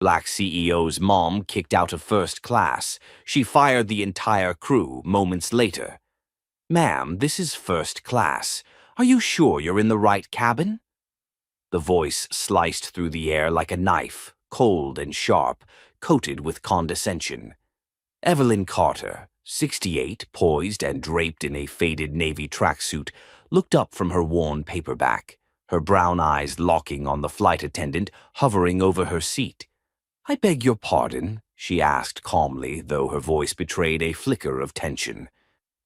Black CEO's mom kicked out of first class. She fired the entire crew moments later. Ma'am, this is first class. Are you sure you're in the right cabin? The voice sliced through the air like a knife, cold and sharp, coated with condescension. Evelyn Carter, 68, poised and draped in a faded navy tracksuit, looked up from her worn paperback, her brown eyes locking on the flight attendant hovering over her seat. "I beg your pardon," she asked calmly, though her voice betrayed a flicker of tension.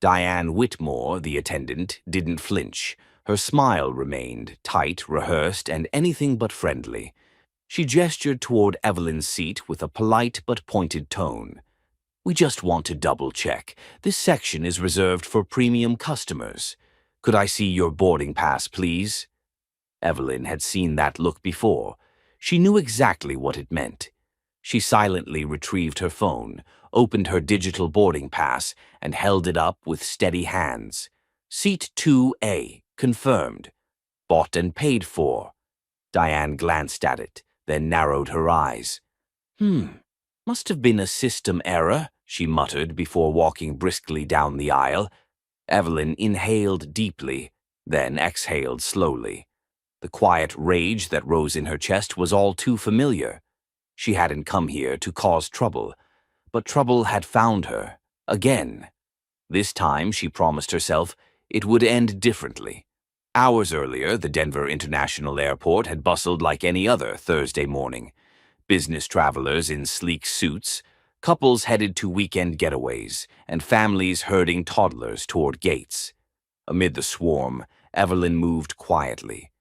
Diane Whitmore, the attendant, didn't flinch. Her smile remained, tight, rehearsed, and anything but friendly. She gestured toward Evelyn's seat with a polite but pointed tone. "We just want to double-check. This section is reserved for premium customers. Could I see your boarding pass, please?" Evelyn had seen that look before. She knew exactly what it meant. She silently retrieved her phone, opened her digital boarding pass, and held it up with steady hands. "Seat 2A, confirmed. Bought and paid for." Diane glanced at it, then narrowed her eyes. Must have been a system error," she muttered before walking briskly down the aisle. Evelyn inhaled deeply, then exhaled slowly. The quiet rage that rose in her chest was all too familiar. She hadn't come here to cause trouble, but trouble had found her, again. This time, she promised herself, it would end differently. Hours earlier, the Denver International Airport had bustled like any other Thursday morning. Business travelers in sleek suits, couples headed to weekend getaways, and families herding toddlers toward gates. Amid the swarm, Evelyn moved quietly.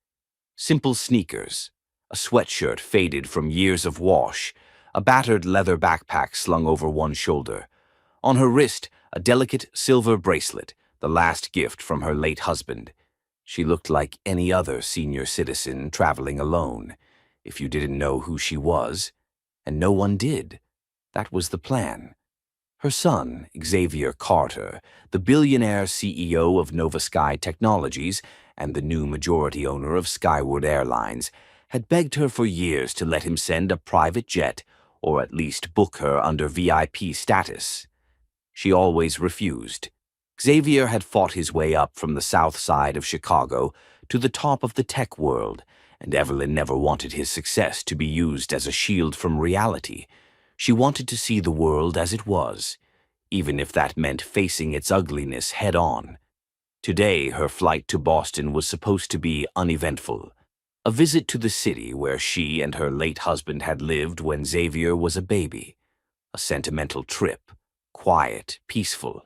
Simple sneakers, a sweatshirt faded from years of wash, a battered leather backpack slung over one shoulder. On her wrist, a delicate silver bracelet, the last gift from her late husband. She looked like any other senior citizen traveling alone, if you didn't know who she was, and no one did. That was the plan. Her son, Xavier Carter, the billionaire CEO of Nova Sky Technologies and the new majority owner of Skyward Airlines, had begged her for years to let him send a private jet or at least book her under VIP status. She always refused. Xavier had fought his way up from the south side of Chicago to the top of the tech world, and Evelyn never wanted his success to be used as a shield from reality. She wanted to see the world as it was, even if that meant facing its ugliness head-on. Today, her flight to Boston was supposed to be uneventful. A visit to the city where she and her late husband had lived when Xavier was a baby. A sentimental trip, quiet, peaceful.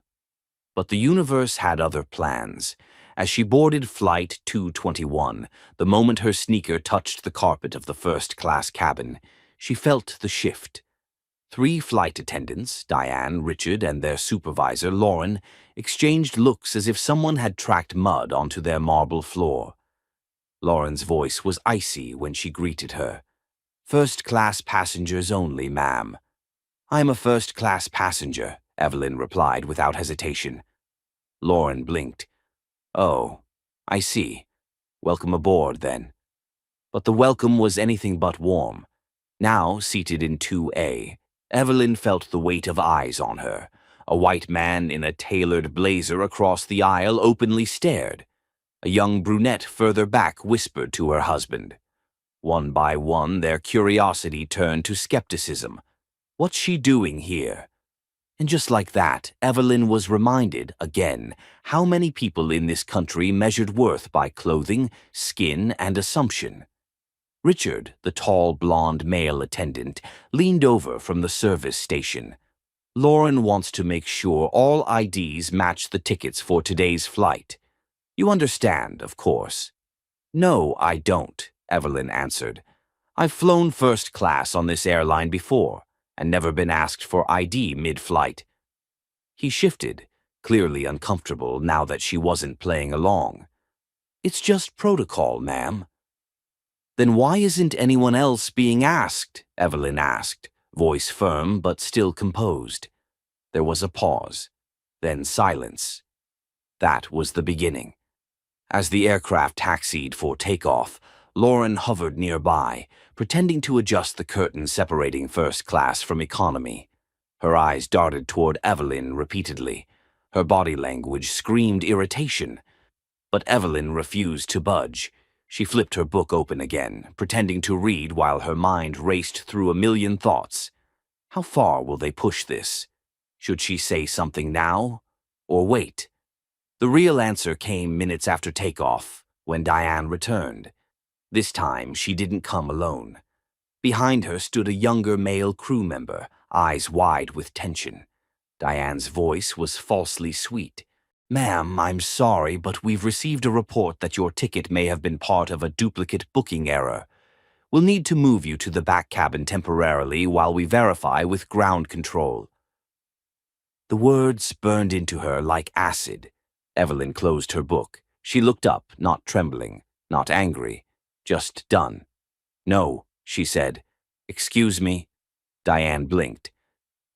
But the universe had other plans. As she boarded Flight 221, the moment her sneaker touched the carpet of the first-class cabin, she felt the shift. 3 flight attendants, Diane, Richard, and their supervisor, Lauren, exchanged looks as if someone had tracked mud onto their marble floor. Lauren's voice was icy when she greeted her. "First-class passengers only, ma'am." "I'm a first-class passenger," Evelyn replied without hesitation. Lauren blinked. "Oh, I see. Welcome aboard, then." But the welcome was anything but warm. Now, seated in 2A, Evelyn felt the weight of eyes on her. A white man in a tailored blazer across the aisle openly stared. A young brunette further back whispered to her husband. One by one, their curiosity turned to skepticism. What's she doing here? And just like that, Evelyn was reminded, again, how many people in this country measured worth by clothing, skin, and assumption. Richard, the tall, blonde male attendant, leaned over from the service station. "Lauren wants to make sure all IDs match the tickets for today's flight. You understand, of course." "No, I don't," Evelyn answered. "I've flown first class on this airline before, and never been asked for ID mid-flight." He shifted, clearly uncomfortable now that she wasn't playing along. "It's just protocol, ma'am." "Then why isn't anyone else being asked?" Evelyn asked, voice firm but still composed. There was a pause, then silence. That was the beginning. As the aircraft taxied for takeoff, Lauren hovered nearby, pretending to adjust the curtain separating first class from economy. Her eyes darted toward Evelyn repeatedly. Her body language screamed irritation. But Evelyn refused to budge. She flipped her book open again, pretending to read while her mind raced through a million thoughts. How far will they push this? Should she say something now? Or wait? The real answer came minutes after takeoff, when Diane returned. This time, she didn't come alone. Behind her stood a younger male crew member, eyes wide with tension. Diane's voice was falsely sweet. "Ma'am, I'm sorry, but we've received a report that your ticket may have been part of a duplicate booking error. We'll need to move you to the back cabin temporarily while we verify with ground control." The words burned into her like acid. Evelyn closed her book. She looked up, not trembling, not angry, just done. "No," she said. "Excuse me." Diane blinked.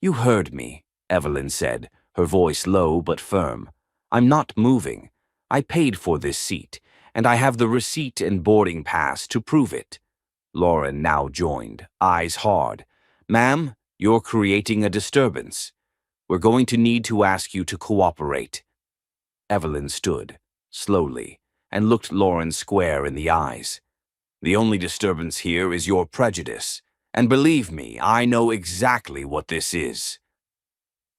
"You heard me," Evelyn said, her voice low but firm. "I'm not moving. I paid for this seat, and I have the receipt and boarding pass to prove it." Lauren now joined, eyes hard. "Ma'am, you're creating a disturbance. We're going to need to ask you to cooperate." Evelyn stood, slowly, and looked Lauren square in the eyes. "The only disturbance here is your prejudice, and believe me, I know exactly what this is."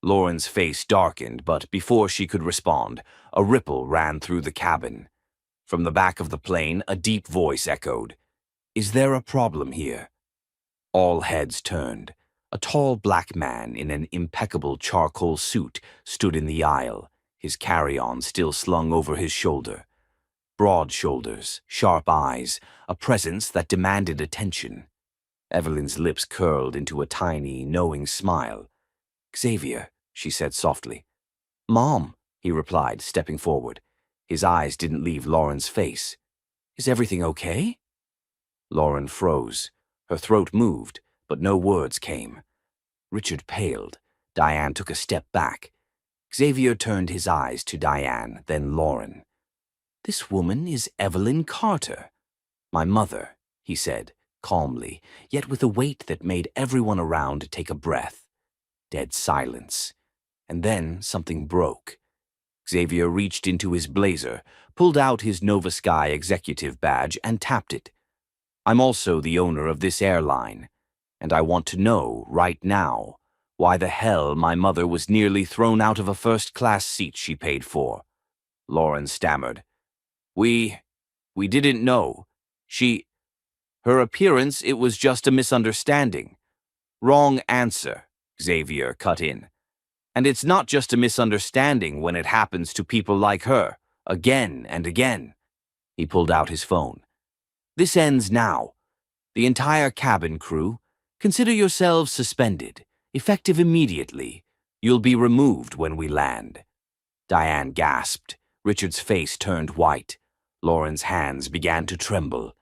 Lauren's face darkened, but before she could respond, a ripple ran through the cabin. From the back of the plane, a deep voice echoed, "Is there a problem here?" All heads turned. A tall black man in an impeccable charcoal suit stood in the aisle, his carry-on still slung over his shoulder. Broad shoulders, sharp eyes, a presence that demanded attention. Evelyn's lips curled into a tiny, knowing smile. "Xavier," she said softly. "Mom," he replied, stepping forward. His eyes didn't leave Lauren's face. "Is everything okay?" Lauren froze. Her throat moved, but no words came. Richard paled. Diane took a step back. Xavier turned his eyes to Diane, then Lauren. "This woman is Evelyn Carter." "My mother," he said, calmly, yet with a weight that made everyone around take a breath. Dead silence. And then something broke. Xavier reached into his blazer, pulled out his Nova Sky executive badge, and tapped it. "I'm also the owner of this airline, and I want to know, right now, why the hell my mother was nearly thrown out of a first-class seat she paid for." Lauren stammered. We didn't know. Her appearance, it was just a misunderstanding." "Wrong answer," Xavier cut in. "And it's not just a misunderstanding when it happens to people like her, again and again." He pulled out his phone. "This ends now. The entire cabin crew, consider yourselves suspended, effective immediately. You'll be removed when we land." Diane gasped. Richard's face turned white. Lauren's hands began to tremble.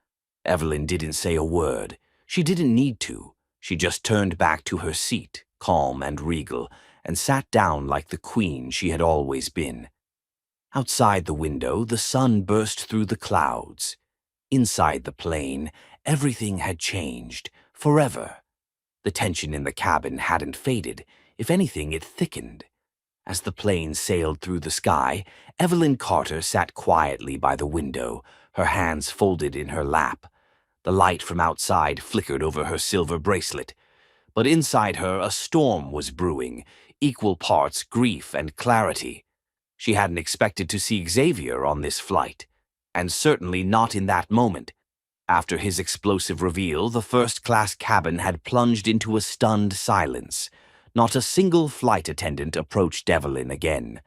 Evelyn didn't say a word. She didn't need to. She just turned back to her seat, calm and regal, and sat down like the queen she had always been. Outside the window, the sun burst through the clouds. Inside the plane, everything had changed, forever. The tension in the cabin hadn't faded. If anything, it thickened. As the plane sailed through the sky, Evelyn Carter sat quietly by the window, her hands folded in her lap. The light from outside flickered over her silver bracelet. But inside her, a storm was brewing, equal parts grief and clarity. She hadn't expected to see Xavier on this flight, and certainly not in that moment. After his explosive reveal, the first-class cabin had plunged into a stunned silence. Not a single flight attendant approached Evelyn again.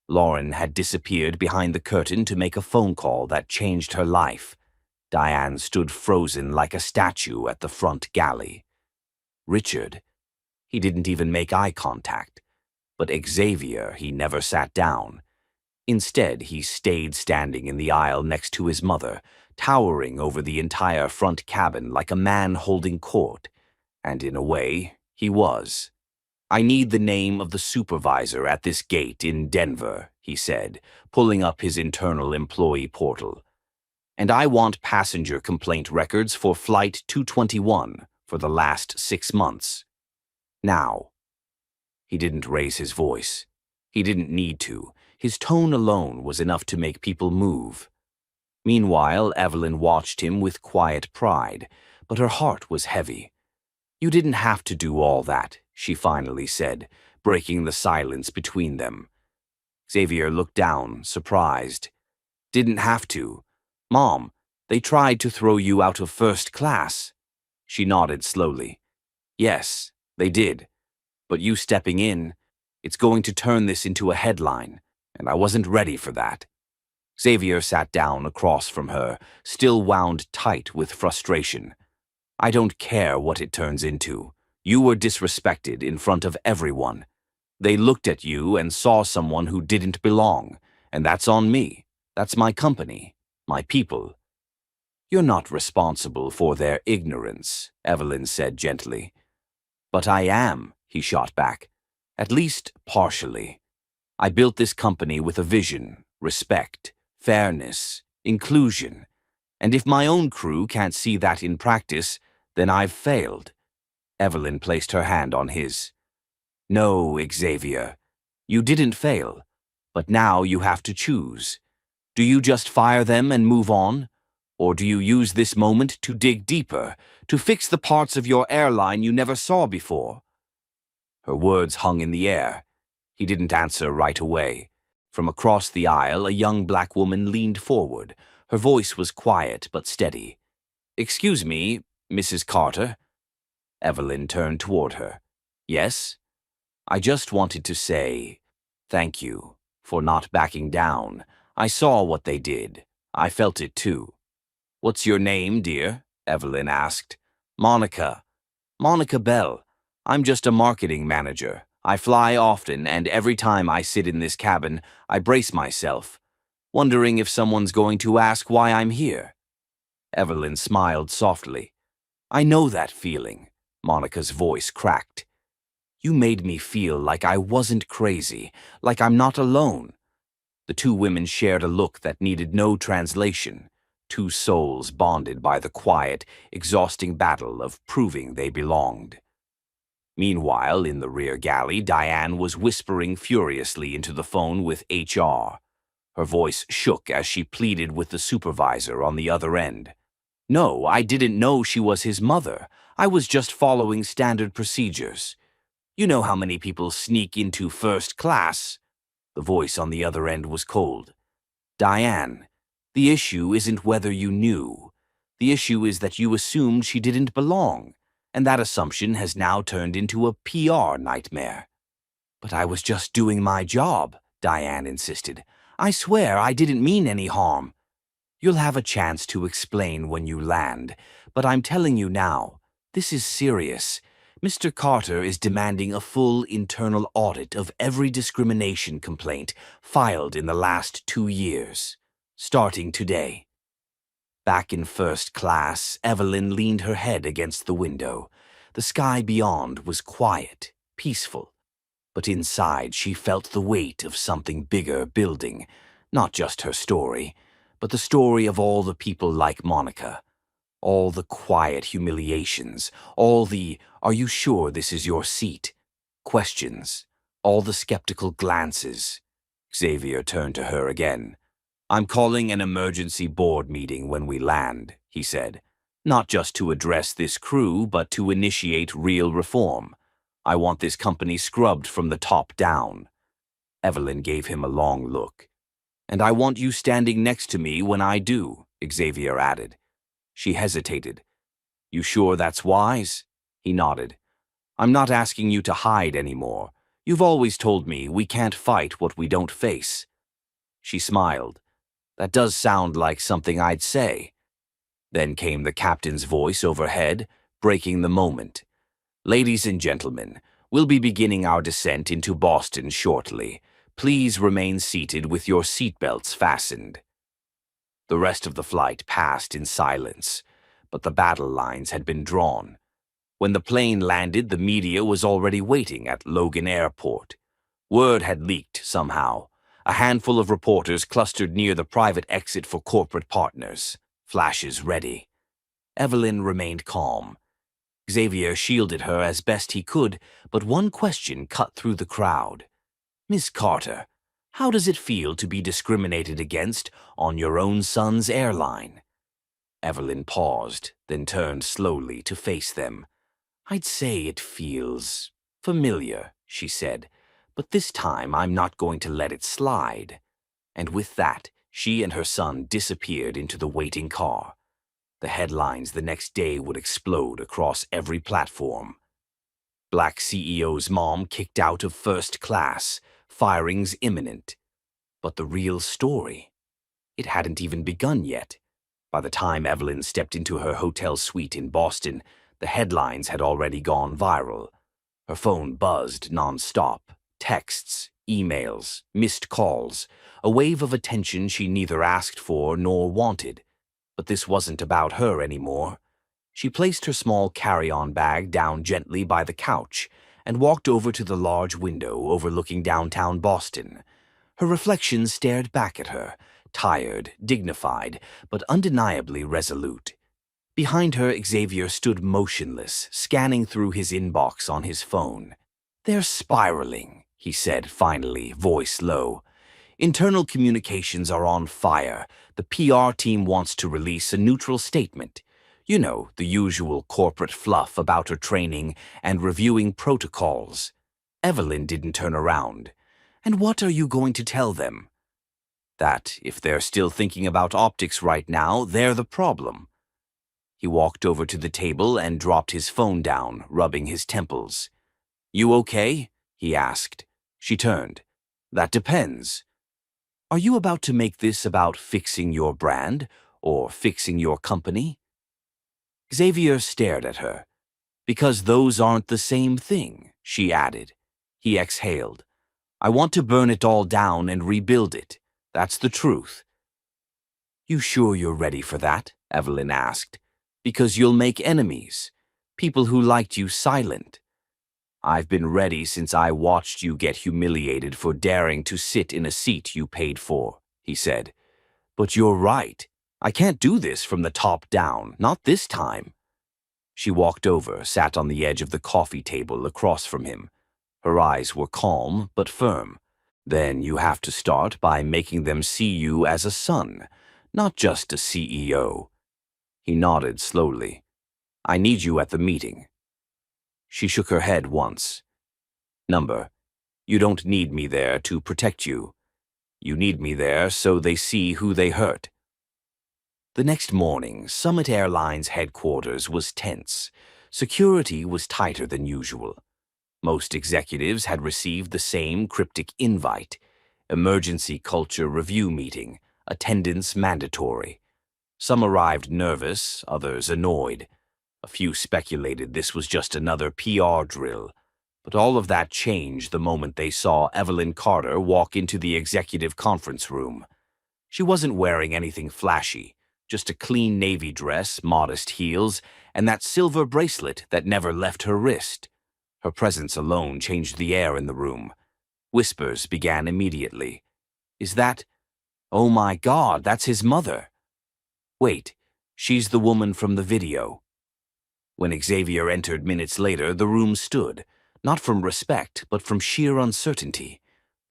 Lauren had disappeared behind the curtain to make a phone call that changed her life. Diane stood frozen like a statue at the front galley. Richard, he didn't even make eye contact. But Xavier, he never sat down. Instead, he stayed standing in the aisle next to his mother, towering over the entire front cabin like a man holding court. And in a way, he was. "I need the name of the supervisor at this gate in Denver," he said, pulling up his internal employee portal. And I want passenger complaint records for Flight 221 for the last 6 months. Now." He didn't raise his voice. He didn't need to. His tone alone was enough to make people move. Meanwhile, Evelyn watched him with quiet pride, but her heart was heavy. "You didn't have to do all that," she finally said, breaking the silence between them. Xavier looked down, surprised. "Didn't have to? Mom, they tried to throw you out of first class." She nodded slowly. "Yes, they did. But you stepping in, it's going to turn this into a headline, and I wasn't ready for that." Xavier sat down across from her, still wound tight with frustration. "I don't care what it turns into. You were disrespected in front of everyone. They looked at you and saw someone who didn't belong, and that's on me. That's my company, my people." "You're not responsible for their ignorance," Evelyn said gently. "But I am," he shot back. "At least partially. I built this company with a vision, respect, fairness, inclusion. And if my own crew can't see that in practice, then I've failed." Evelyn placed her hand on his. "No, Xavier, you didn't fail, but now you have to choose. Do you just fire them and move on? Or do you use this moment to dig deeper, to fix the parts of your airline you never saw before?" Her words hung in the air. He didn't answer right away. From across the aisle, a young black woman leaned forward. Her voice was quiet but steady. "Excuse me, Mrs. Carter?" Evelyn turned toward her. "Yes? I just wanted to say thank you for not backing down. I saw what they did. I felt it too." "What's your name, dear?" Evelyn asked. "Monica. Monica Bell. I'm just a marketing manager. I fly often, and every time I sit in this cabin, I brace myself, wondering if someone's going to ask why I'm here." Evelyn smiled softly. "I know that feeling." Monica's voice cracked. "You made me feel like I wasn't crazy, like I'm not alone." The two women shared a look that needed no translation. Two souls bonded by the quiet, exhausting battle of proving they belonged. Meanwhile, in the rear galley, Diane was whispering furiously into the phone with HR. Her voice shook as she pleaded with the supervisor on the other end. "No, I didn't know she was his mother. I was just following standard procedures. You know how many people sneak into first class?" The voice on the other end was cold. "Diane, the issue isn't whether you knew. The issue is that you assumed she didn't belong, and that assumption has now turned into a PR nightmare." "But I was just doing my job," Diane insisted. "I swear I didn't mean any harm." "You'll have a chance to explain when you land, but I'm telling you now, this is serious. Mr. Carter is demanding a full internal audit of every discrimination complaint filed in the last 2 years, starting today." Back in first class, Evelyn leaned her head against the window. The sky beyond was quiet, peaceful. But inside she felt the weight of something bigger building, not just her story, but the story of all the people like Monica. All the quiet humiliations, all the "are you sure this is your seat?" questions, all the skeptical glances. Xavier turned to her again. "I'm calling an emergency board meeting when we land," he said. "Not just to address this crew, but to initiate real reform. I want this company scrubbed from the top down." Evelyn gave him a long look. "And I want you standing next to me when I do," Xavier added. She hesitated. "You sure that's wise?" He nodded. "I'm not asking you to hide anymore. You've always told me we can't fight what we don't face." She smiled. "That does sound like something I'd say." Then came the captain's voice overhead, breaking the moment. "Ladies and gentlemen, we'll be beginning our descent into Boston shortly. Please remain seated with your seatbelts fastened." The rest of the flight passed in silence, but the battle lines had been drawn. When the plane landed, the media was already waiting at Logan Airport. Word had leaked somehow. A handful of reporters clustered near the private exit for corporate partners. flashes ready. Evelyn remained calm. Xavier shielded her as best he could, but one question cut through the crowd. "Miss Carter, how does it feel to be discriminated against on your own son's airline?" Evelyn paused, then turned slowly to face them. "I'd say it feels familiar," she said, "but this time I'm not going to let it slide." And with that, she and her son disappeared into the waiting car. The headlines the next day would explode across every platform. Black CEO's mom kicked out of first class, firings imminent. But the real story? It hadn't even begun yet. By the time Evelyn stepped into her hotel suite in Boston, the headlines had already gone viral. Her phone buzzed non-stop. Texts, emails, missed calls, a wave of attention she neither asked for nor wanted. But this wasn't about her anymore. She placed her small carry-on bag down gently by the couch and walked over to the large window overlooking downtown Boston. Her reflection stared back at her, tired, dignified, but undeniably resolute. Behind her, Xavier stood motionless, scanning through his inbox on his phone. "They're spiraling," he said finally, voice low. "Internal communications are on fire. The PR team wants to release a neutral statement. You know, the usual corporate fluff about her training and reviewing protocols." Evelyn didn't turn around. "And what are you going to tell them?" "That if they're still thinking about optics right now, they're the problem." He walked over to the table and dropped his phone down, rubbing his temples. "You okay?" he asked. She turned. "That depends. Are you about to make this about fixing your brand or fixing your company?" Xavier stared at her. "Because those aren't the same thing," she added. He exhaled. "I want to burn it all down and rebuild it. That's the truth." "You sure you're ready for that?" Evelyn asked. "Because you'll make enemies, people who liked you silent." "I've been ready since I watched you get humiliated for daring to sit in a seat you paid for," he said. "But you're right. I can't do this from the top down, not this time." She walked over, sat on the edge of the coffee table across from him. Her eyes were calm but firm. "Then you have to start by making them see you as a son, not just a CEO." He nodded slowly. "I need you at the meeting." She shook her head once. "Number, you don't need me there to protect you. You need me there so they see who they hurt." The next morning, Summit Airlines headquarters was tense. Security was tighter than usual. Most executives had received the same cryptic invite: emergency culture review meeting, attendance mandatory. Some arrived nervous, others annoyed. A few speculated this was just another PR drill, but all of that changed the moment they saw Evelyn Carter walk into the executive conference room. She wasn't wearing anything flashy, just a clean navy dress, modest heels, and that silver bracelet that never left her wrist. Her presence alone changed the air in the room. Whispers began immediately. "Is that... Oh my God, that's his mother." "Wait, she's the woman from the video." When Xavier entered minutes later, the room stood, not from respect, but from sheer uncertainty.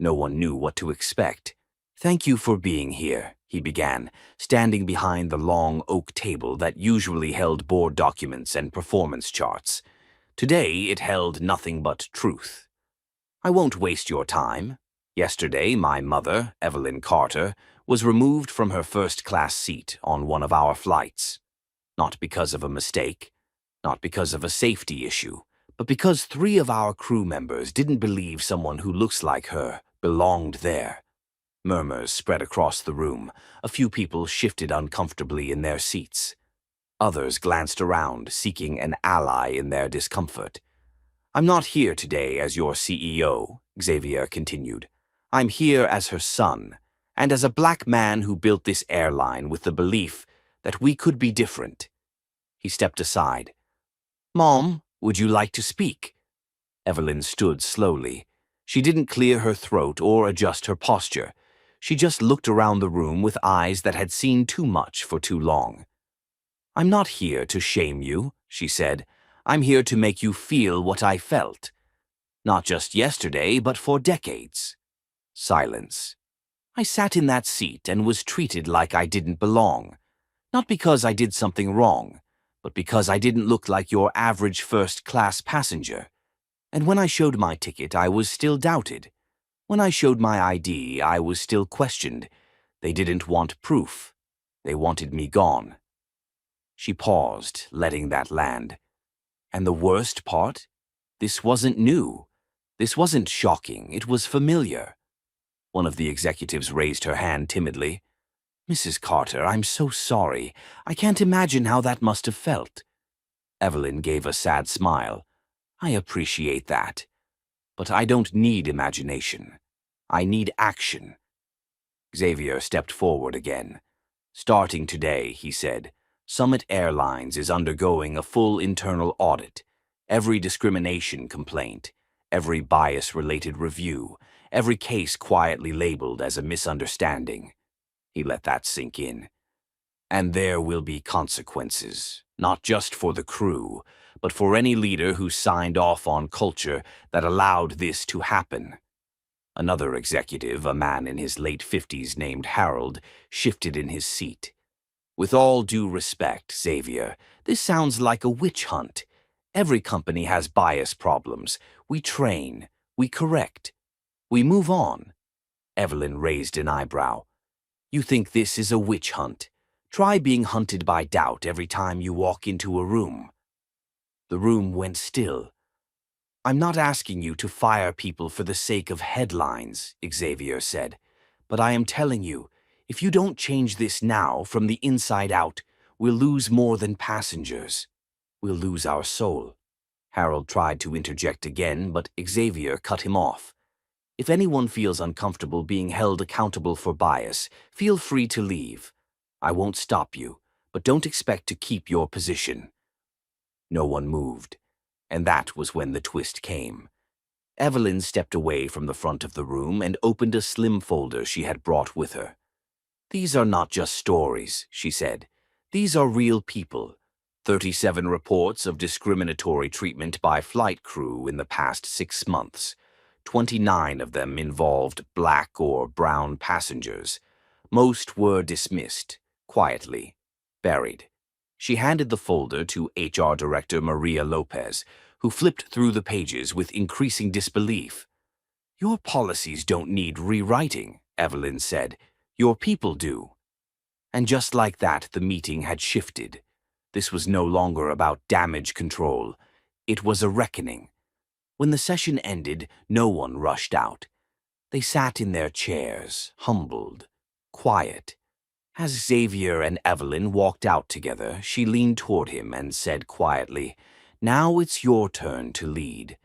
No one knew what to expect. "Thank you for being here," he began, standing behind the long oak table that usually held board documents and performance charts. Today it held nothing but truth. "I won't waste your time. Yesterday, my mother, Evelyn Carter, was removed from her first-class seat on one of our flights. Not because of a mistake, not because of a safety issue, but because 3 of our crew members didn't believe someone who looks like her belonged there." Murmurs spread across the room. A few people shifted uncomfortably in their seats. Others glanced around, seeking an ally in their discomfort. "I'm not here today as your CEO," Xavier continued. "I'm here as her son, and as a black man who built this airline with the belief that we could be different." He stepped aside. "Mom, would you like to speak?" Evelyn stood slowly. She didn't clear her throat or adjust her posture. She just looked around the room with eyes that had seen too much for too long. I'm not here to shame you, she said. I'm here to make you feel what I felt. Not just yesterday, but for decades. Silence. I sat in that seat and was treated like I didn't belong. Not because I did something wrong, but because I didn't look like your average first-class passenger. And when I showed my ticket, I was still doubted. When I showed my ID, I was still questioned. They didn't want proof. They wanted me gone. She paused, letting that land. And the worst part? This wasn't new. This wasn't shocking. It was familiar. One of the executives raised her hand timidly. Mrs. Carter, I'm so sorry. I can't imagine how that must have felt. Evelyn gave a sad smile. I appreciate that. But I don't need imagination. I need action. Xavier stepped forward again. Starting today, he said, Summit Airlines is undergoing a full internal audit. Every discrimination complaint, every bias-related review, every case quietly labeled as a misunderstanding. He let that sink in. And there will be consequences, not just for the crew, but for any leader who signed off on culture that allowed this to happen. Another executive, a man in his late 50s named Harold, shifted in his seat. With all due respect, Xavier, this sounds like a witch hunt. Every company has bias problems. We train, we correct, we move on. Evelyn raised an eyebrow. You think this is a witch hunt? Try being hunted by doubt every time you walk into a room. The room went still. I'm not asking you to fire people for the sake of headlines, Xavier said, but I am telling you, if you don't change this now from the inside out, we'll lose more than passengers. We'll lose our soul. Harold tried to interject again, but Xavier cut him off. If anyone feels uncomfortable being held accountable for bias, feel free to leave. I won't stop you, but don't expect to keep your position. No one moved, and that was when the twist came. Evelyn stepped away from the front of the room and opened a slim folder she had brought with her. These are not just stories, she said. These are real people. 37 reports of discriminatory treatment by flight crew in the past 6 months. 29 of them involved black or brown passengers. Most were dismissed, quietly, buried. She handed the folder to HR Director Maria Lopez, who flipped through the pages with increasing disbelief. Your policies don't need rewriting, Evelyn said. Your people do. And just like that, the meeting had shifted. This was no longer about damage control. It was a reckoning. When the session ended, no one rushed out. They sat in their chairs, humbled, quiet. As Xavier and Evelyn walked out together, she leaned toward him and said quietly, Now it's your turn to lead.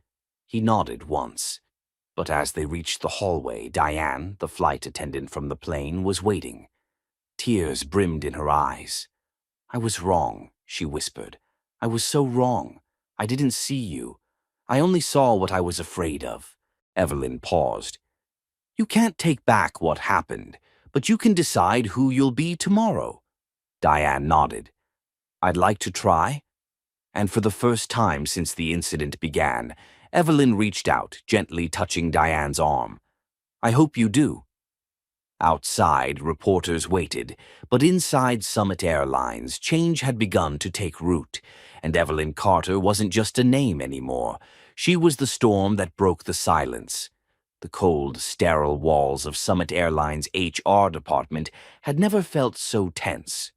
He nodded once. But as they reached the hallway, Diane, the flight attendant from the plane, was waiting. Tears brimmed in her eyes. I was wrong, she whispered. I was so wrong. I didn't see you. I only saw what I was afraid of. Evelyn paused. You can't take back what happened, but you can decide who you'll be tomorrow. Diane nodded. I'd like to try. And for the first time since the incident began, Evelyn reached out, gently touching Diane's arm. I hope you do. Outside, reporters waited, but inside Summit Airlines, change had begun to take root, and Evelyn Carter wasn't just a name anymore. She was the storm that broke the silence. The cold, sterile walls of Summit Airlines' HR department had never felt so tense.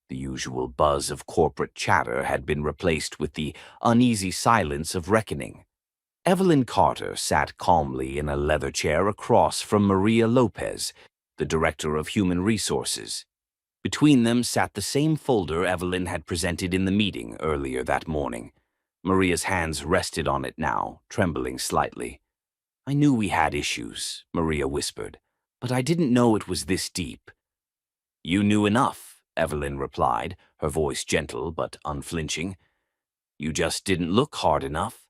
The usual buzz of corporate chatter had been replaced with the uneasy silence of reckoning. Evelyn Carter sat calmly in a leather chair across from Maria Lopez, the Director of Human Resources. Between them sat the same folder Evelyn had presented in the meeting earlier that morning. Maria's hands rested on it now, trembling slightly. I knew we had issues, Maria whispered, but I didn't know it was this deep. You knew enough, Evelyn replied, her voice gentle but unflinching. You just didn't look hard enough.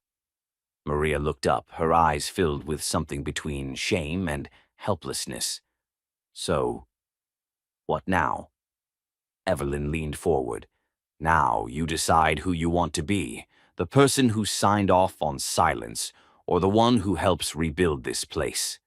Maria looked up, her eyes filled with something between shame and helplessness. So, what now? Evelyn leaned forward. Now you decide who you want to be, the person who signed off on silence, or the one who helps rebuild this place.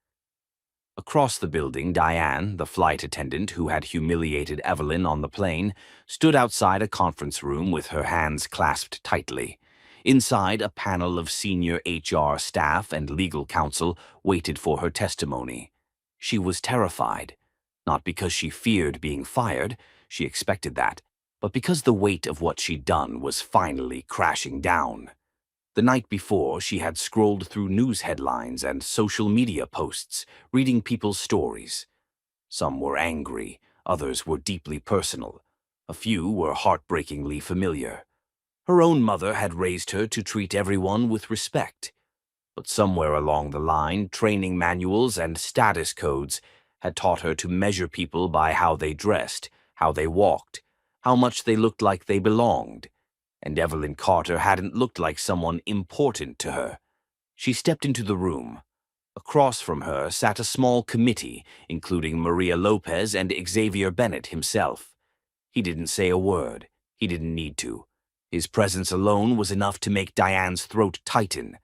Across the building, Diane, the flight attendant who had humiliated Evelyn on the plane, stood outside a conference room with her hands clasped tightly. Inside, a panel of senior HR staff and legal counsel waited for her testimony. She was terrified, not because she feared being fired, she expected that, but because the weight of what she'd done was finally crashing down. The night before, she had scrolled through news headlines and social media posts, reading people's stories. Some were angry, others were deeply personal. A few were heartbreakingly familiar. Her own mother had raised her to treat everyone with respect. But somewhere along the line, training manuals and status codes had taught her to measure people by how they dressed, how they walked, how much they looked like they belonged. And Evelyn Carter hadn't looked like someone important to her. She stepped into the room. Across from her sat a small committee, including Maria Lopez and Xavier Bennett himself. He didn't say a word. He didn't need to. His presence alone was enough to make Diane's throat tighten.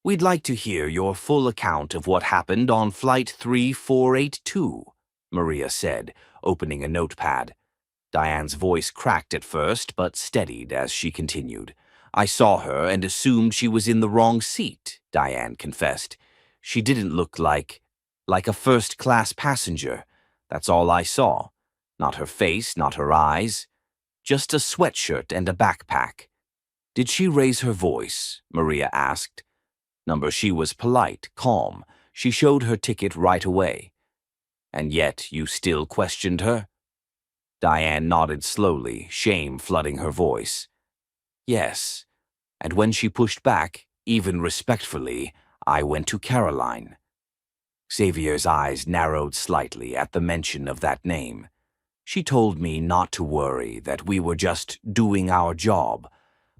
"We'd like to hear your full account of what happened on Flight 3482, Maria said, opening a notepad. Diane's voice cracked at first, but steadied as she continued. "I saw her and assumed she was in the wrong seat," Diane confessed. "She didn't look like a first-class passenger. That's all I saw. Not her face, not her eyes. Just a sweatshirt and a backpack." "Did she raise her voice?" Maria asked. She was polite, calm. She showed her ticket right away. "And yet you still questioned her?" Diane nodded slowly, shame flooding her voice. "Yes, and when she pushed back, even respectfully, I went to Caroline." Xavier's eyes narrowed slightly at the mention of that name. "She told me not to worry, that we were just doing our job.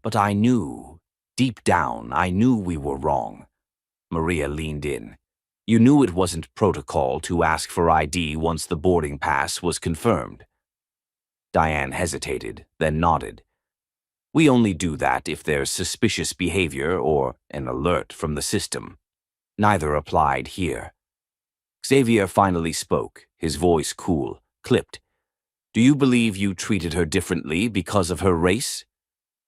But I knew, deep down, I knew we were wrong." Maria leaned in. "You knew it wasn't protocol to ask for ID once the boarding pass was confirmed." Diane hesitated, then nodded. "We only do that if there's suspicious behavior or an alert from the system." Neither applied here. Xavier finally spoke, his voice cool, clipped. "Do you believe you treated her differently because of her race?"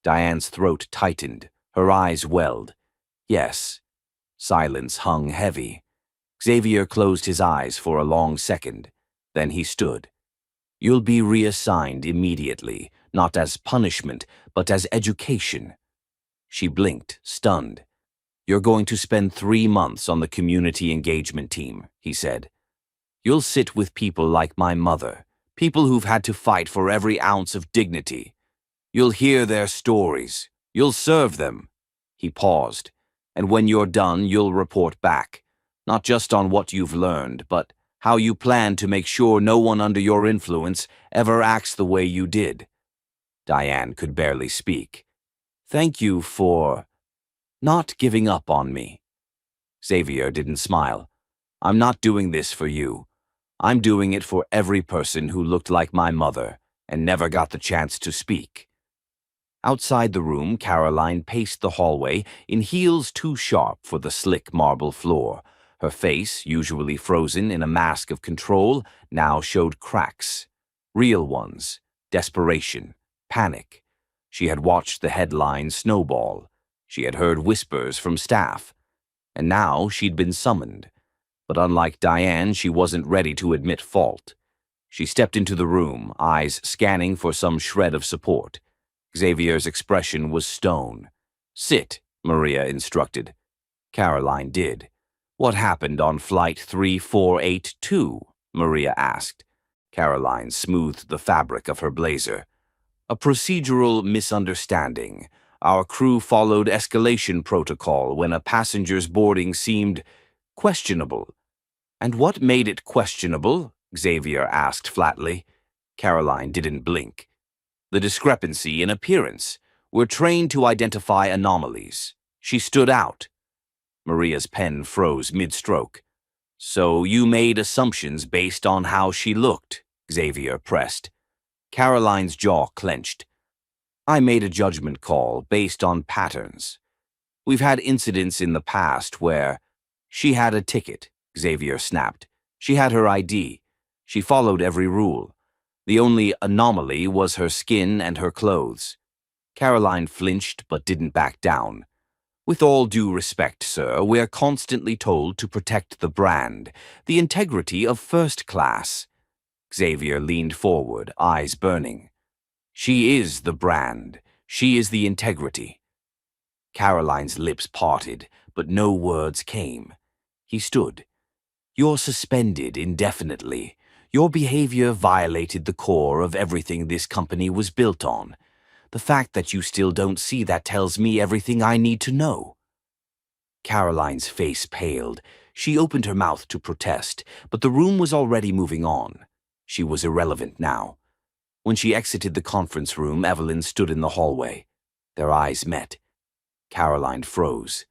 Diane's throat tightened, her eyes welled. "Yes." Silence hung heavy. Xavier closed his eyes for a long second. Then he stood. "You'll be reassigned immediately, not as punishment, but as education." She blinked, stunned. "You're going to spend 3 months on the community engagement team," he said. "You'll sit with people like my mother, people who've had to fight for every ounce of dignity. You'll hear their stories. You'll serve them." He paused. "And when you're done, you'll report back, not just on what you've learned, but how you plan to make sure no one under your influence ever acts the way you did." Diane could barely speak. "Thank you for not giving up on me." Xavier didn't smile. "I'm not doing this for you. I'm doing it for every person who looked like my mother and never got the chance to speak." Outside the room, Caroline paced the hallway in heels too sharp for the slick marble floor. Her face, usually frozen in a mask of control, now showed cracks. Real ones. Desperation. Panic. She had watched the headlines snowball. She had heard whispers from staff. And now she'd been summoned. But unlike Diane, she wasn't ready to admit fault. She stepped into the room, eyes scanning for some shred of support. Xavier's expression was stone. "Sit," Maria instructed. Caroline did. "What happened on Flight 3482? Maria asked. Caroline smoothed the fabric of her blazer. "A procedural misunderstanding. Our crew followed escalation protocol when a passenger's boarding seemed questionable." "And what made it questionable?" Xavier asked flatly. Caroline didn't blink. "The discrepancy in appearance. We're trained to identify anomalies." She stood out. Maria's pen froze mid-stroke. "So you made assumptions based on how she looked," Xavier pressed. Caroline's jaw clenched. I made a judgment call based on patterns. We've had incidents in the past where she had a ticket, Xavier snapped. She had her ID. She followed every rule. The only anomaly was her skin and her clothes. Caroline flinched but didn't back down. With all due respect, sir, we're constantly told to protect the brand, the integrity of first class. Xavier leaned forward, eyes burning. She is the brand. She is the integrity. Caroline's lips parted, but no words came. He stood. You're suspended indefinitely. Your behavior violated the core of everything this company was built on. The fact that you still don't see that tells me everything I need to know. Caroline's face paled. She opened her mouth to protest, but the room was already moving on. She was irrelevant now. When she exited the conference room, Evelyn stood in the hallway. Their eyes met. Caroline froze.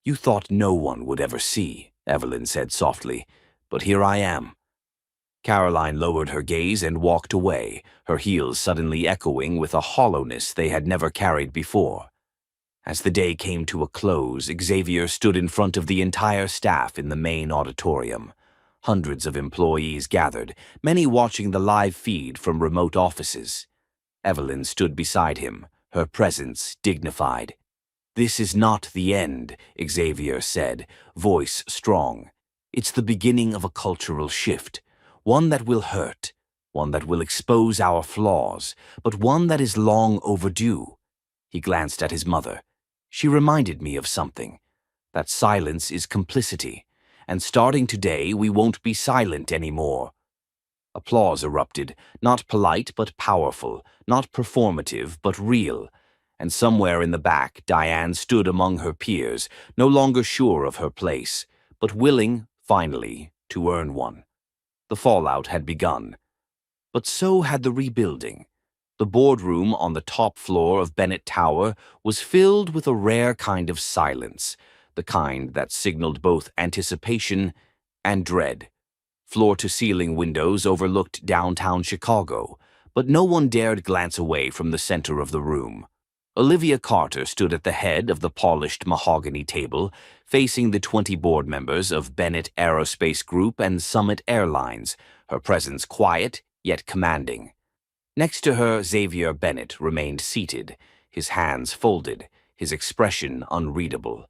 You thought no one would ever see, Evelyn said softly, but here I am. Caroline lowered her gaze and walked away, her heels suddenly echoing with a hollowness they had never carried before. As the day came to a close, Xavier stood in front of the entire staff in the main auditorium. Hundreds of employees gathered, many watching the live feed from remote offices. Evelyn stood beside him, her presence dignified. This is not the end, Xavier said, voice strong. It's the beginning of a cultural shift, one that will hurt, one that will expose our flaws, but one that is long overdue. He glanced at his mother. She reminded me of something. That silence is complicity, and starting today we won't be silent anymore. Applause erupted, not polite but powerful, not performative but real. And somewhere in the back, Diane stood among her peers, no longer sure of her place, but willing, finally, to earn one. The fallout had begun. But so had the rebuilding. The boardroom on the top floor of Bennett Tower was filled with a rare kind of silence, the kind that signaled both anticipation and dread. Floor-to-ceiling windows overlooked downtown Chicago, but no one dared glance away from the center of the room. Olivia Carter stood at the head of the polished mahogany table, facing the 20 board members of Bennett Aerospace Group and Summit Airlines, her presence quiet yet commanding. Next to her, Xavier Bennett remained seated, his hands folded, his expression unreadable.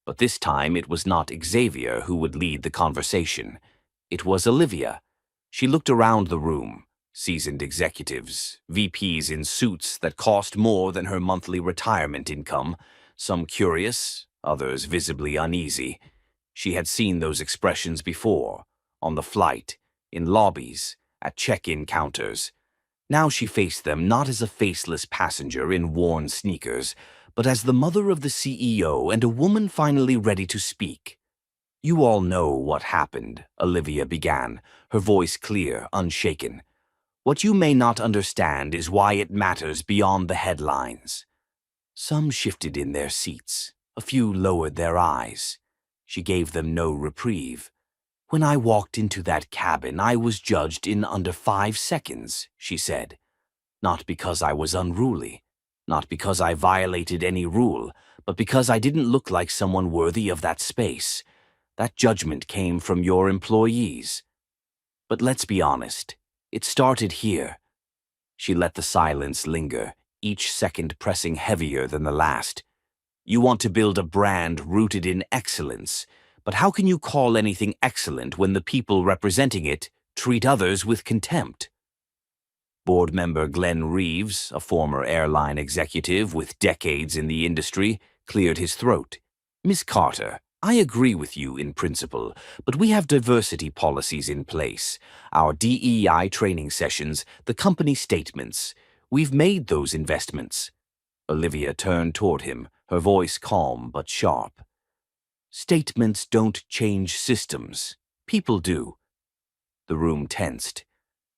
But this time it was not Xavier who would lead the conversation. It was Olivia. She looked around the room. Seasoned executives, VPs in suits that cost more than her monthly retirement income, some curious, others visibly uneasy. She had seen those expressions before, on the flight, in lobbies, at check-in counters. Now she faced them not as a faceless passenger in worn sneakers, but as the mother of the CEO and a woman finally ready to speak. You all know what happened, Olivia began, her voice clear, unshaken. What you may not understand is why it matters beyond the headlines. Some shifted in their seats. A few lowered their eyes. She gave them no reprieve. When I walked into that cabin, I was judged in under 5 seconds, she said. Not because I was unruly, not because I violated any rule, but because I didn't look like someone worthy of that space. That judgment came from your employees. But let's be honest, it started here. She let the silence linger, each second pressing heavier than the last. You want to build a brand rooted in excellence, but how can you call anything excellent when the people representing it treat others with contempt? Board member Glenn Reeves, a former airline executive with decades in the industry, cleared his throat. Miss Carter, I agree with you in principle, but we have diversity policies in place. Our DEI training sessions, the company statements. We've made those investments. Olivia turned toward him, her voice calm but sharp. Statements don't change systems. People do. The room tensed.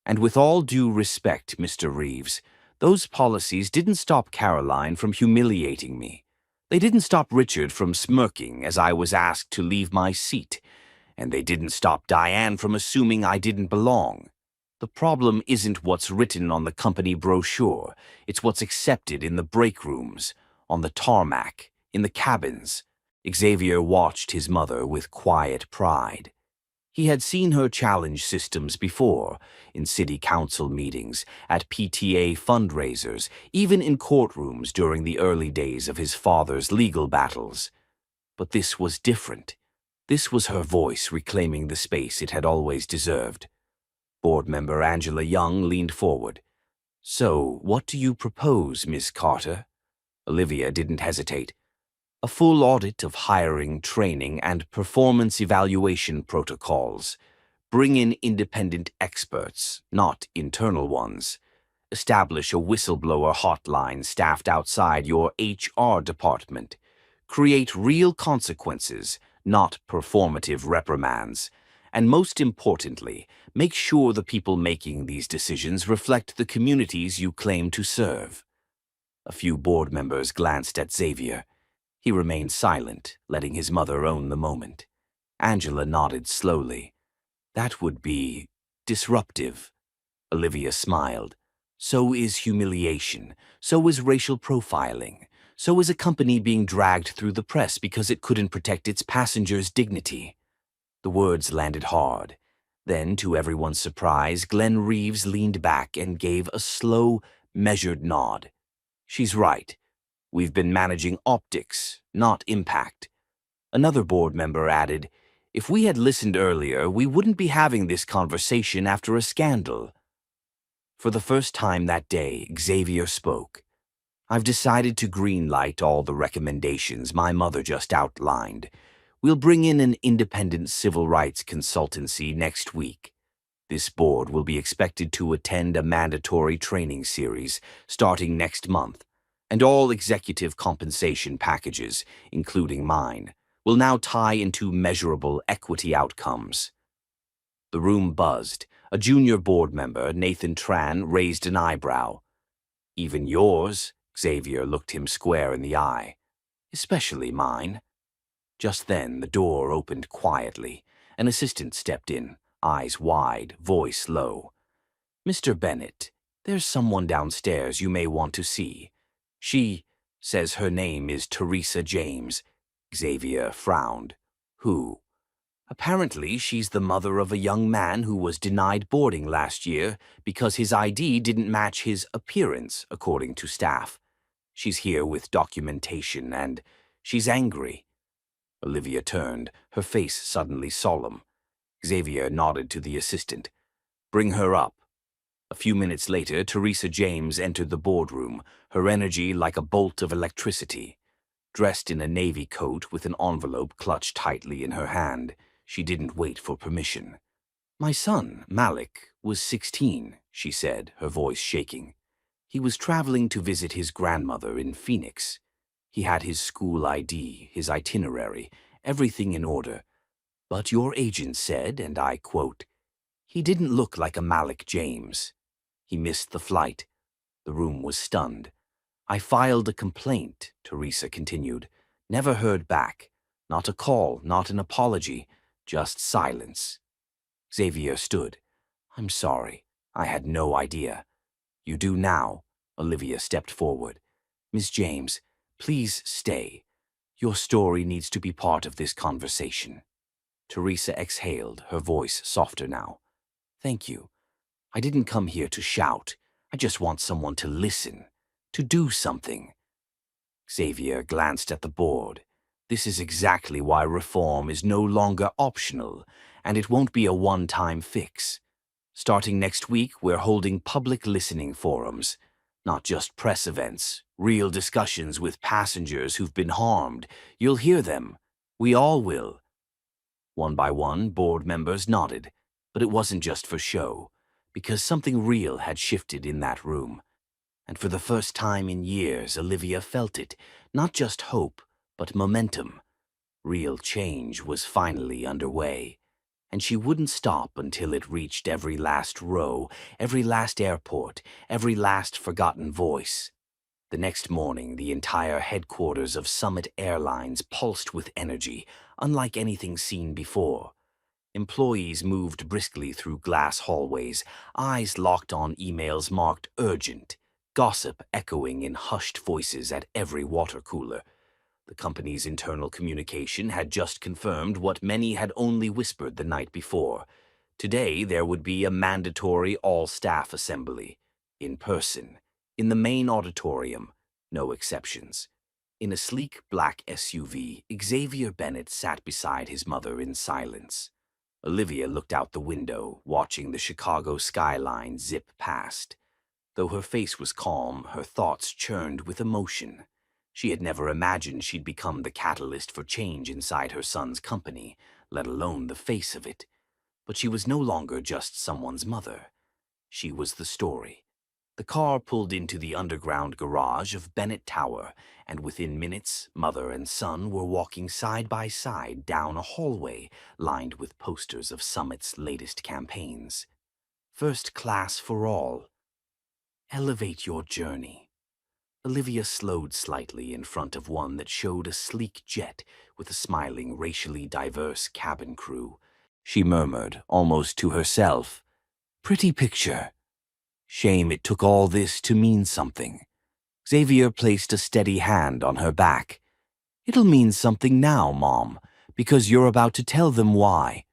And with all due respect, Mr. Reeves, those policies didn't stop Caroline from humiliating me. They didn't stop Richard from smirking as I was asked to leave my seat. And they didn't stop Diane from assuming I didn't belong. The problem isn't what's written on the company brochure, it's what's accepted in the break rooms, on the tarmac, in the cabins. Xavier watched his mother with quiet pride. He had seen her challenge systems before, in city council meetings, at PTA fundraisers, even in courtrooms during the early days of his father's legal battles. But this was different. This was her voice reclaiming the space it had always deserved. Board member Angela Young leaned forward. "So, what do you propose, Miss Carter?" Olivia didn't hesitate. "A full audit of hiring, training, and performance evaluation protocols. Bring in independent experts, not internal ones. Establish a whistleblower hotline staffed outside your HR department. Create real consequences, not performative reprimands. And most importantly, make sure the people making these decisions reflect the communities you claim to serve." A few board members glanced at Xavier. He remained silent, letting his mother own the moment. Angela nodded slowly. "That would be disruptive." Olivia smiled. "So is humiliation. So is racial profiling. So is a company being dragged through the press because it couldn't protect its passengers' dignity." The words landed hard. Then, to everyone's surprise, Glenn Reeves leaned back and gave a slow, measured nod. "She's right. We've been managing optics, not impact." Another board member added, "If we had listened earlier, we wouldn't be having this conversation after a scandal." For the first time that day, Xavier spoke. "I've decided to greenlight all the recommendations my mother just outlined. We'll bring in an independent civil rights consultancy next week. This board will be expected to attend a mandatory training series starting next month, and all executive compensation packages, including mine, will now tie into measurable equity outcomes." The room buzzed. A junior board member, Nathan Tran, raised an eyebrow. "Even yours?" Xavier looked him square in the eye. "Especially mine." Just then, the door opened quietly. An assistant stepped in, eyes wide, voice low. "Mr. Bennett, there's someone downstairs you may want to see. She says her name is Teresa James." Xavier frowned. "Who?" "Apparently, she's the mother of a young man who was denied boarding last year because his ID didn't match his appearance, according to staff. She's here with documentation, and she's angry." Olivia turned, her face suddenly solemn. Xavier nodded to the assistant. "Bring her up." A few minutes later, Teresa James entered the boardroom, her energy like a bolt of electricity. Dressed in a navy coat with an envelope clutched tightly in her hand, she didn't wait for permission. "My son, Malik, was 16, she said, her voice shaking. "He was traveling to visit his grandmother in Phoenix. He had his school ID, his itinerary, everything in order. But your agent said, and I quote, 'He didn't look like a Malik James. He missed the flight.'" The room was stunned. "I filed a complaint," Teresa continued. "Never heard back. Not a call, not an apology, just silence." Xavier stood. "I'm sorry. I had no idea." "You do now." Olivia stepped forward. "Miss James, please stay. Your story needs to be part of this conversation." Teresa exhaled, her voice softer now. "Thank you. I didn't come here to shout. I just want someone to listen, to do something." Xavier glanced at the board. "This is exactly why reform is no longer optional, and it won't be a one-time fix. Starting next week, we're holding public listening forums. Not just press events, real discussions with passengers who've been harmed. You'll hear them. We all will." One by one, board members nodded, but it wasn't just for show, because something real had shifted in that room. And for the first time in years, Olivia felt it, not just hope, but momentum. Real change was finally underway, and she wouldn't stop until it reached every last row, every last airport, every last forgotten voice. The next morning, the entire headquarters of Summit Airlines pulsed with energy, unlike anything seen before. Employees moved briskly through glass hallways, eyes locked on emails marked urgent, gossip echoing in hushed voices at every water cooler. The company's internal communication had just confirmed what many had only whispered the night before. Today there would be a mandatory all-staff assembly, in person, in the main auditorium, no exceptions. In a sleek black SUV, Xavier Bennett sat beside his mother in silence. Olivia looked out the window, watching the Chicago skyline zip past. Though her face was calm, her thoughts churned with emotion. She had never imagined she'd become the catalyst for change inside her son's company, let alone the face of it. But she was no longer just someone's mother. She was the story. The car pulled into the underground garage of Bennett Tower, and within minutes, mother and son were walking side by side down a hallway lined with posters of Summit's latest campaigns. First class for all. Elevate your journey. Olivia slowed slightly in front of one that showed a sleek jet with a smiling, racially diverse cabin crew. She murmured, almost to herself, "Pretty picture. Shame it took all this to mean something." Xavier placed a steady hand on her back. "It'll mean something now, Mom, because you're about to tell them why."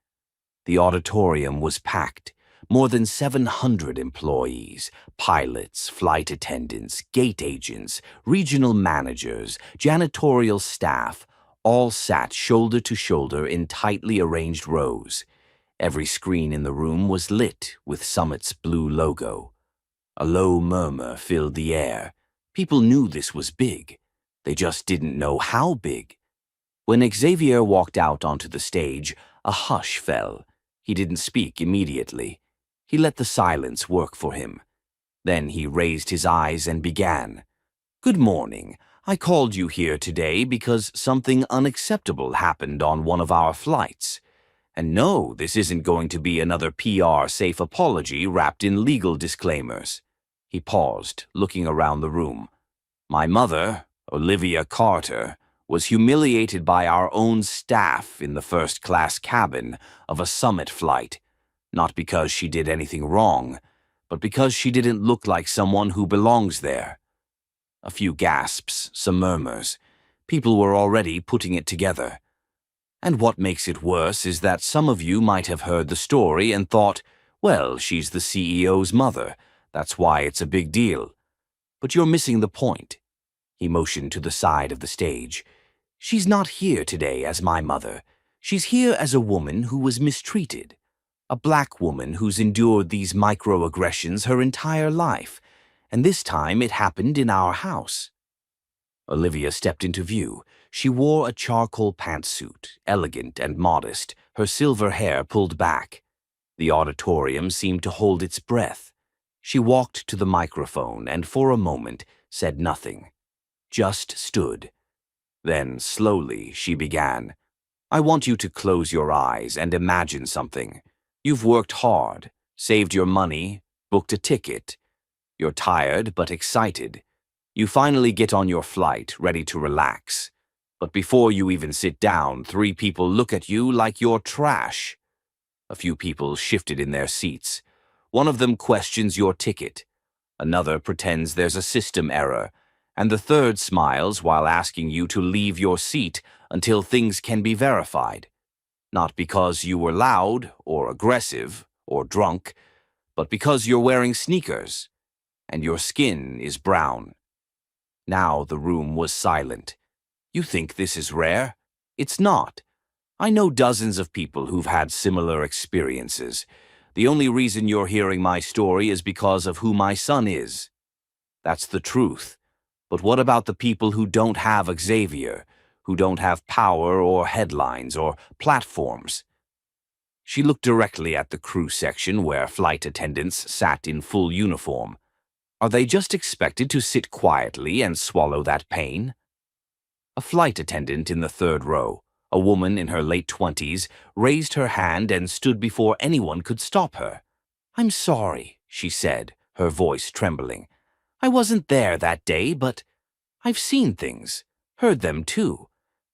The auditorium was packed. More than 700 employees, pilots, flight attendants, gate agents, regional managers, janitorial staff, all sat shoulder to shoulder in tightly arranged rows. Every screen in the room was lit with Summit's blue logo. A low murmur filled the air. People knew this was big. They just didn't know how big. When Xavier walked out onto the stage, a hush fell. He didn't speak immediately. He let the silence work for him. Then he raised his eyes and began. "Good morning. I called you here today because something unacceptable happened on one of our flights. And no, this isn't going to be another PR-safe apology wrapped in legal disclaimers." He paused, looking around the room. "My mother, Olivia Carter, was humiliated by our own staff in the first-class cabin of a Summit flight, not because she did anything wrong, but because she didn't look like someone who belongs there." A few gasps, some murmurs. People were already putting it together. "And what makes it worse is that some of you might have heard the story and thought, well, she's the CEO's mother. That's why it's a big deal. But you're missing the point." He motioned to the side of the stage. "She's not here today as my mother. She's here as a woman who was mistreated. A black woman who's endured these microaggressions her entire life. And this time it happened in our house." Olivia stepped into view. She wore a charcoal pantsuit, elegant and modest, her silver hair pulled back. The auditorium seemed to hold its breath. She walked to the microphone and for a moment said nothing. Just stood. Then, slowly, she began. "I want you to close your eyes and imagine something. You've worked hard, saved your money, booked a ticket. You're tired but excited. You finally get on your flight, ready to relax. But before you even sit down, 3 people look at you like you're trash." A few people shifted in their seats. One of them questions your ticket. Another pretends there's a system error. And the third smiles while asking you to leave your seat until things can be verified. Not because you were loud or aggressive or drunk, but because you're wearing sneakers and your skin is brown. Now the room was silent. You think this is rare? It's not. I know dozens of people who've had similar experiences. The only reason you're hearing my story is because of who my son is. That's the truth. But what about the people who don't have Xavier, who don't have power or headlines or platforms? She looked directly at the crew section where flight attendants sat in full uniform. Are they just expected to sit quietly and swallow that pain? A flight attendant in the 3rd row, a woman in her late 20s, raised her hand and stood before anyone could stop her. "I'm sorry," she said, her voice trembling. "I wasn't there that day, but I've seen things, heard them too.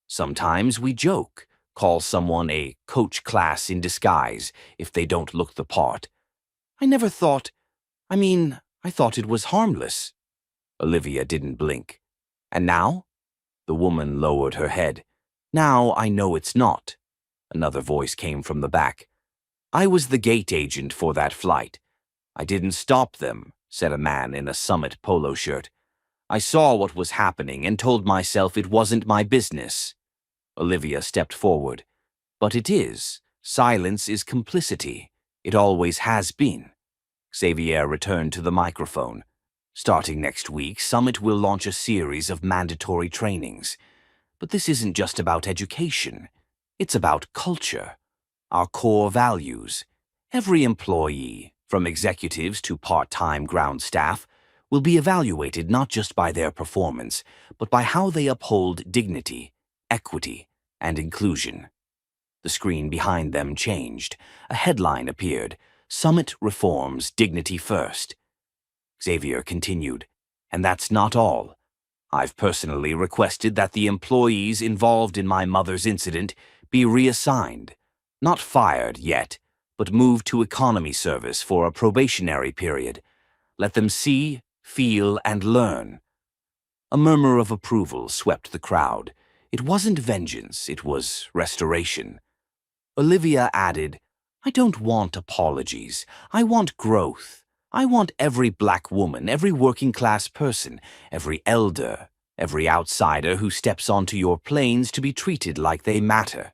Sometimes we joke, call someone a coach class in disguise if they don't look the part. I never thought, I thought it was harmless. Olivia didn't blink. And now? The woman lowered her head. Now I know it's not. Another voice came from the back. I was the gate agent for that flight. I didn't stop them, said a man in a Summit polo shirt. I saw what was happening and told myself it wasn't my business. Olivia stepped forward. But it is. Silence is complicity. It always has been. Xavier returned to the microphone. Starting next week, Summit will launch a series of mandatory trainings. But this isn't just about education. It's about culture, our core values. Every employee, from executives to part-time ground staff, will be evaluated not just by their performance, but by how they uphold dignity, equity, and inclusion. The screen behind them changed. A headline appeared. Summit reforms dignity first. Xavier continued, and that's not all. I've personally requested that the employees involved in my mother's incident be reassigned. Not fired yet, but moved to economy service for a probationary period. Let them see, feel, and learn. A murmur of approval swept the crowd. It wasn't vengeance, it was restoration. Olivia added, I don't want apologies. I want growth. I want every black woman, every working-class person, every elder, every outsider who steps onto your planes to be treated like they matter.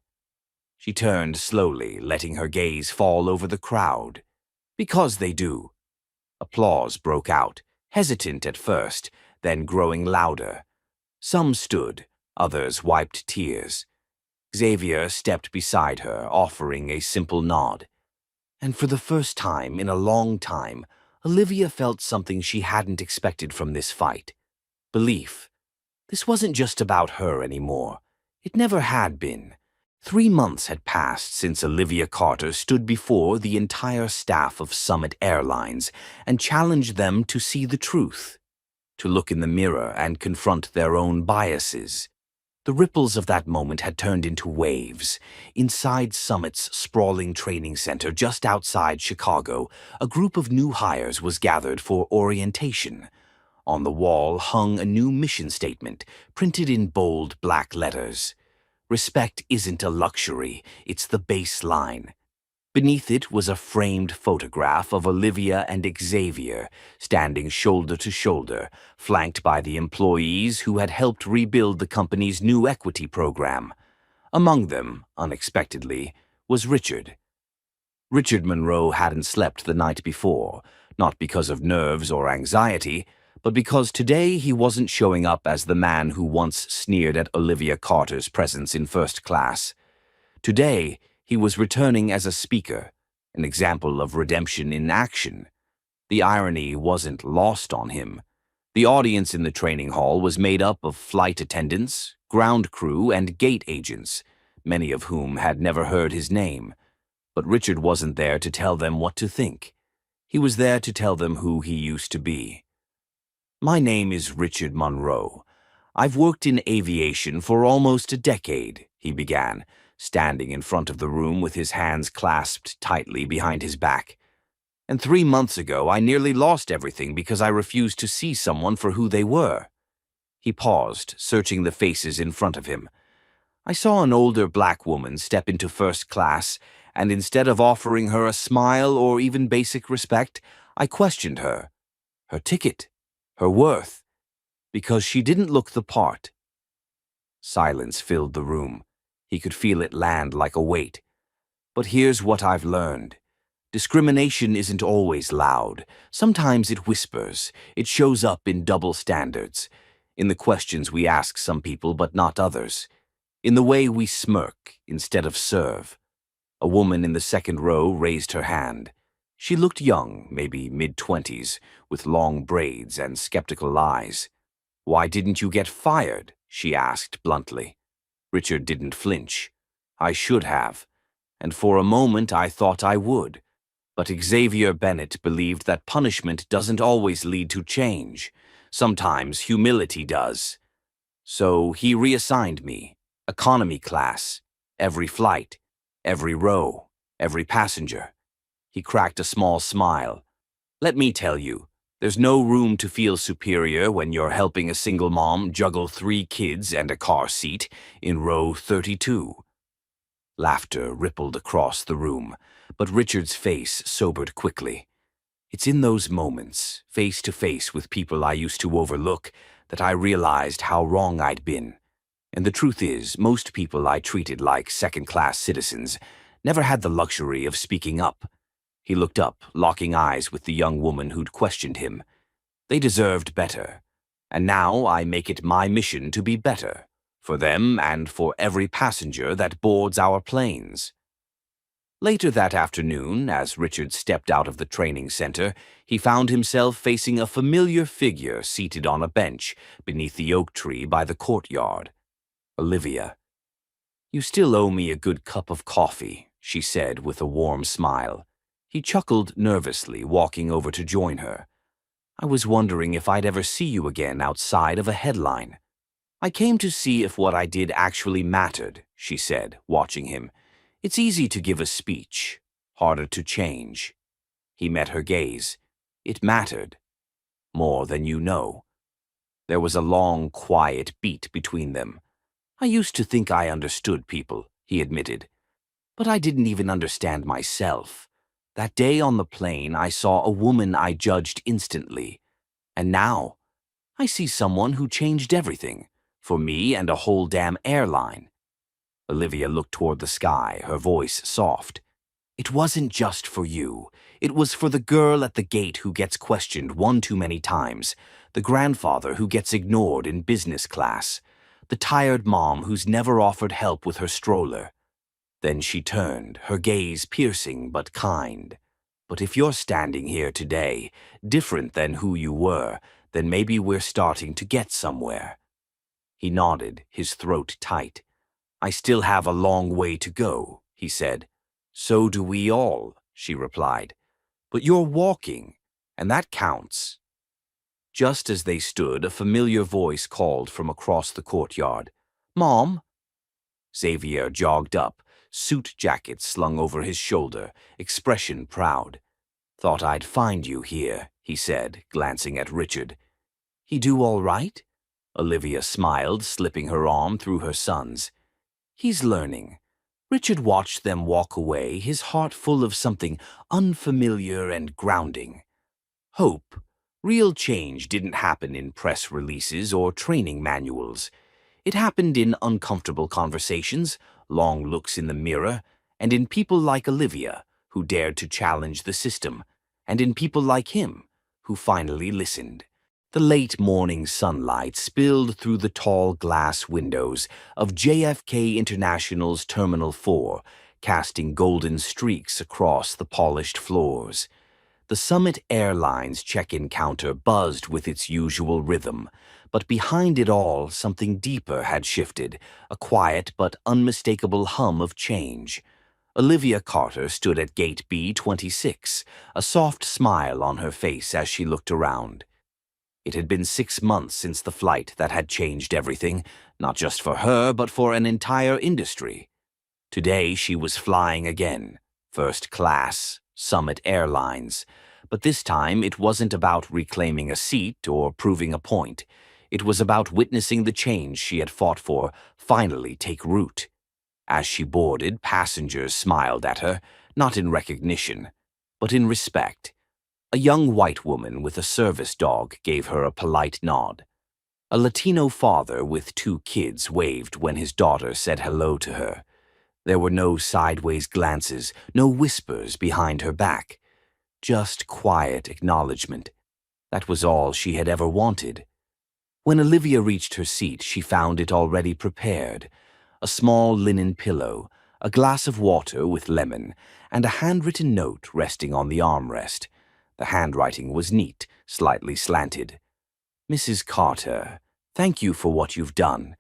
She turned slowly, letting her gaze fall over the crowd. Because they do. Applause broke out, hesitant at first, then growing louder. Some stood, others wiped tears. Xavier stepped beside her, offering a simple nod. And for the first time in a long time, Olivia felt something she hadn't expected from this fight. Belief. This wasn't just about her anymore. It never had been. 3 months had passed since Olivia Carter stood before the entire staff of Summit Airlines and challenged them to see the truth, to look in the mirror and confront their own biases. The ripples of that moment had turned into waves. Inside Summit's sprawling training center just outside Chicago, a group of new hires was gathered for orientation. On the wall hung a new mission statement, printed in bold black letters. Respect isn't a luxury, it's the baseline. Beneath it was a framed photograph of Olivia and Xavier, standing shoulder to shoulder, flanked by the employees who had helped rebuild the company's new equity program. Among them, unexpectedly, was Richard. Richard Monroe hadn't slept the night before, not because of nerves or anxiety, but because today he wasn't showing up as the man who once sneered at Olivia Carter's presence in first class. Today, he was returning as a speaker, an example of redemption in action. The irony wasn't lost on him. The audience in the training hall was made up of flight attendants, ground crew, and gate agents, many of whom had never heard his name. But Richard wasn't there to tell them what to think. He was there to tell them who he used to be. My name is Richard Monroe. I've worked in aviation for almost a decade, he began, standing in front of the room with his hands clasped tightly behind his back. And 3 months ago, I nearly lost everything because I refused to see someone for who they were. He paused, searching the faces in front of him. I saw an older black woman step into first class, and instead of offering her a smile or even basic respect, I questioned her. Her ticket, her worth, because she didn't look the part. Silence filled the room. He could feel it land like a weight. But here's what I've learned. Discrimination isn't always loud. Sometimes it whispers. It shows up in double standards. In the questions we ask some people but not others. In the way we smirk instead of serve. A woman in the second row raised her hand. She looked young, maybe mid-20s, with long braids and skeptical eyes. Why didn't you get fired? She asked bluntly. Richard didn't flinch. I should have. And for a moment I thought I would. But Xavier Bennett believed that punishment doesn't always lead to change. Sometimes humility does. So he reassigned me, economy class. Every flight, every row, every passenger. He cracked a small smile. Let me tell you, there's no room to feel superior when you're helping a single mom juggle 3 kids and a car seat in row 32. Laughter rippled across the room, but Richard's face sobered quickly. It's in those moments, face to face with people I used to overlook, that I realized how wrong I'd been. And the truth is, most people I treated like second-class citizens never had the luxury of speaking up. He looked up, locking eyes with the young woman who'd questioned him. They deserved better, and now I make it my mission to be better, for them and for every passenger that boards our planes. Later that afternoon, as Richard stepped out of the training center, he found himself facing a familiar figure seated on a bench beneath the oak tree by the courtyard. Olivia. "You still owe me a good cup of coffee," she said with a warm smile. He chuckled nervously, walking over to join her. "I was wondering if I'd ever see you again outside of a headline." "I came to see if what I did actually mattered," she said, watching him. "It's easy to give a speech, harder to change." He met her gaze. "It mattered. More than you know." There was a long, quiet beat between them. "I used to think I understood people," he admitted. "But I didn't even understand myself. That day on the plane, I saw a woman I judged instantly. And now, I see someone who changed everything, for me and a whole damn airline." Olivia looked toward the sky, her voice soft. "It wasn't just for you. It was for the girl at the gate who gets questioned one too many times, the grandfather who gets ignored in business class, the tired mom who's never offered help with her stroller." Then she turned, her gaze piercing but kind. "But if you're standing here today, different than who you were, then maybe we're starting to get somewhere." He nodded, his throat tight. "I still have a long way to go," he said. "So do we all," she replied. "But you're walking, and that counts." Just as they stood, a familiar voice called from across the courtyard. "Mom?" Xavier jogged up, suit jacket slung over his shoulder, expression proud. "Thought I'd find you here," he said, glancing at Richard. "He do all right?" Olivia smiled, slipping her arm through her son's. "He's learning." Richard watched them walk away, his heart full of something unfamiliar and grounding. Hope. Real change didn't happen in press releases or training manuals. It happened in uncomfortable conversations, long looks in the mirror, and in people like Olivia, who dared to challenge the system, and in people like him, who finally listened. The late morning sunlight spilled through the tall glass windows of JFK International's Terminal 4, casting golden streaks across the polished floors. The Summit Airlines check-in counter buzzed with its usual rhythm, but behind it all, something deeper had shifted, a quiet but unmistakable hum of change. Olivia Carter stood at gate B26, a soft smile on her face as she looked around. It had been 6 months since the flight that had changed everything, not just for her, but for an entire industry. Today she was flying again, first class, Summit Airlines. But this time it wasn't about reclaiming a seat or proving a point. It was about witnessing the change she had fought for finally take root. As she boarded, passengers smiled at her, not in recognition, but in respect. A young white woman with a service dog gave her a polite nod. A Latino father with 2 kids waved when his daughter said hello to her. There were no sideways glances, no whispers behind her back. Just quiet acknowledgement. That was all she had ever wanted. When Olivia reached her seat, she found it already prepared. A small linen pillow, a glass of water with lemon, and a handwritten note resting on the armrest. The handwriting was neat, slightly slanted. "Mrs. Carter, thank you for what you've done.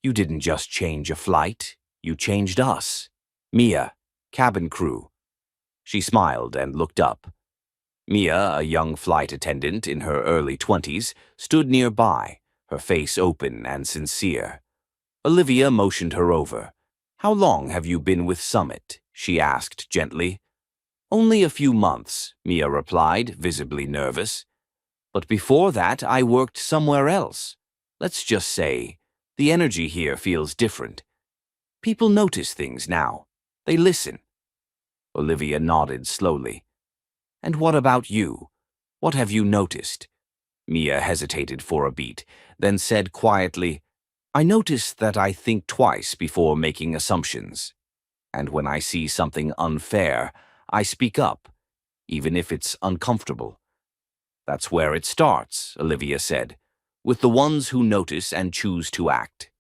You didn't just change a flight, you changed us. Mia, cabin crew." She smiled and looked up. Mia, a young flight attendant in her early 20s, stood nearby, her face open and sincere. Olivia motioned her over. How long have you been with Summit? She asked gently. Only a few months, Mia replied, visibly nervous. But before that, I worked somewhere else. Let's just say, the energy here feels different. People notice things now. They listen. Olivia nodded slowly. And what about you? What have you noticed? Mia hesitated for a beat, then said quietly, I notice that I think twice before making assumptions. And when I see something unfair, I speak up, even if it's uncomfortable. That's where it starts, Olivia said, with the ones who notice and choose to act.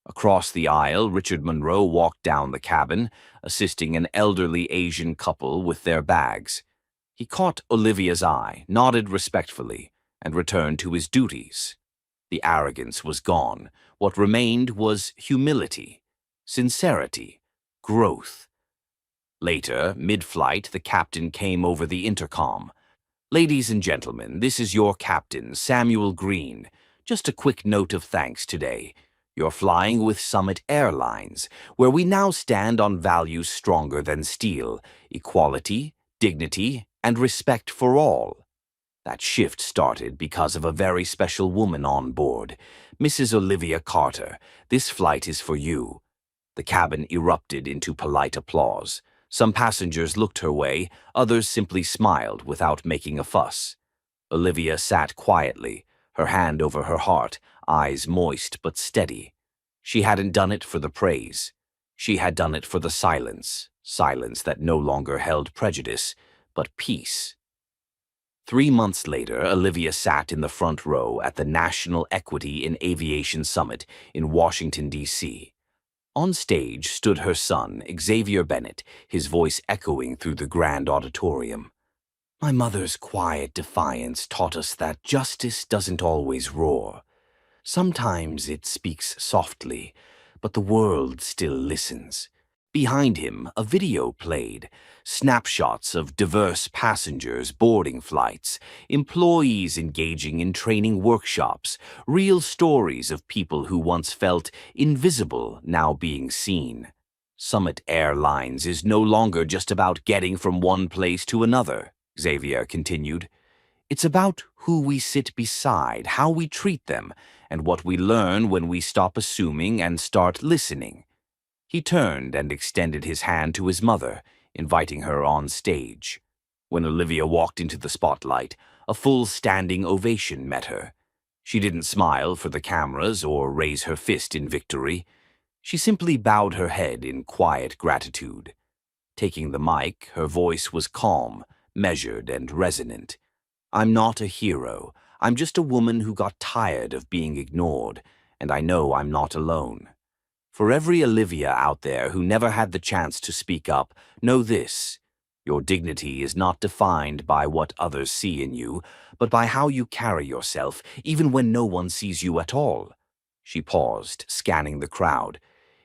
Across the aisle, Richard Monroe walked down the cabin, assisting an elderly Asian couple with their bags. He caught Olivia's eye, nodded respectfully, and returned to his duties. The arrogance was gone. What remained was humility, sincerity, growth. Later, mid-flight, the captain came over the intercom. Ladies and gentlemen, this is your captain, Samuel Green. Just a quick note of thanks today. You're flying with Summit Airlines, where we now stand on values stronger than steel: equality, dignity, and respect for all. That shift started because of a very special woman on board, Mrs. Olivia Carter. This flight is for you. The cabin erupted into polite applause. Some passengers looked her way, others simply smiled without making a fuss. Olivia sat quietly, her hand over her heart, eyes moist but steady. She hadn't done it for the praise. She had done it for the silence, silence that no longer held prejudice, but peace. 3 months later, Olivia sat in the front row at the National Equity in Aviation Summit in Washington, D.C. On stage stood her son, Xavier Bennett, his voice echoing through the grand auditorium. My mother's quiet defiance taught us that justice doesn't always roar. Sometimes it speaks softly, but the world still listens. Behind him, a video played, snapshots of diverse passengers boarding flights, employees engaging in training workshops, real stories of people who once felt invisible now being seen. Summit Airlines is no longer just about getting from one place to another, Xavier continued. It's about who we sit beside, how we treat them, and what we learn when we stop assuming and start listening. He turned and extended his hand to his mother, inviting her on stage. When Olivia walked into the spotlight, a full standing ovation met her. She didn't smile for the cameras or raise her fist in victory. She simply bowed her head in quiet gratitude. Taking the mic, her voice was calm, measured, and resonant. I'm not a hero. I'm just a woman who got tired of being ignored, and I know I'm not alone. For every Olivia out there who never had the chance to speak up, know this: your dignity is not defined by what others see in you, but by how you carry yourself, even when no one sees you at all. She paused, scanning the crowd.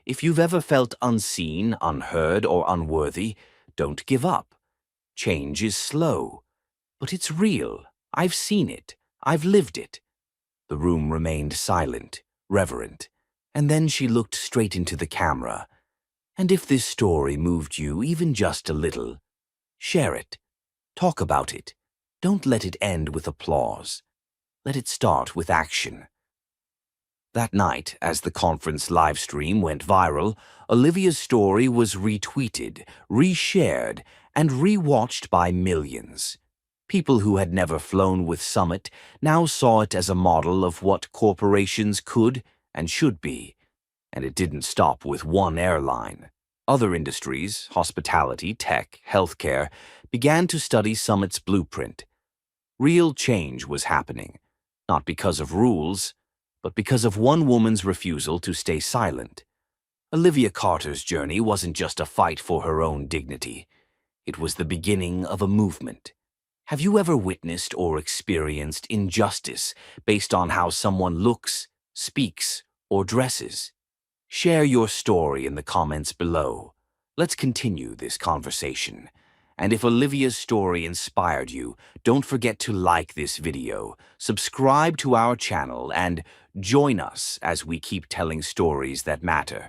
If you've ever felt unseen, unheard, or unworthy, don't give up. Change is slow, but it's real. I've seen it. I've lived it. The room remained silent, reverent. And then she looked straight into the camera. And if this story moved you even just a little, share it. Talk about it. Don't let it end with applause. Let it start with action. That night, as the conference livestream went viral, Olivia's story was retweeted, reshared, and rewatched by millions. People who had never flown with Summit now saw it as a model of what corporations could and should be. And it didn't stop with one airline. Other industries, hospitality, tech, healthcare, began to study Summit's blueprint. Real change was happening, not because of rules, but because of one woman's refusal to stay silent. Olivia Carter's journey wasn't just a fight for her own dignity. It was the beginning of a movement. Have you ever witnessed or experienced injustice based on how someone looks, speaks, or dresses? Share your story in the comments below. Let's continue this conversation. And if Olivia's story inspired you, don't forget to like this video, subscribe to our channel, and join us as we keep telling stories that matter.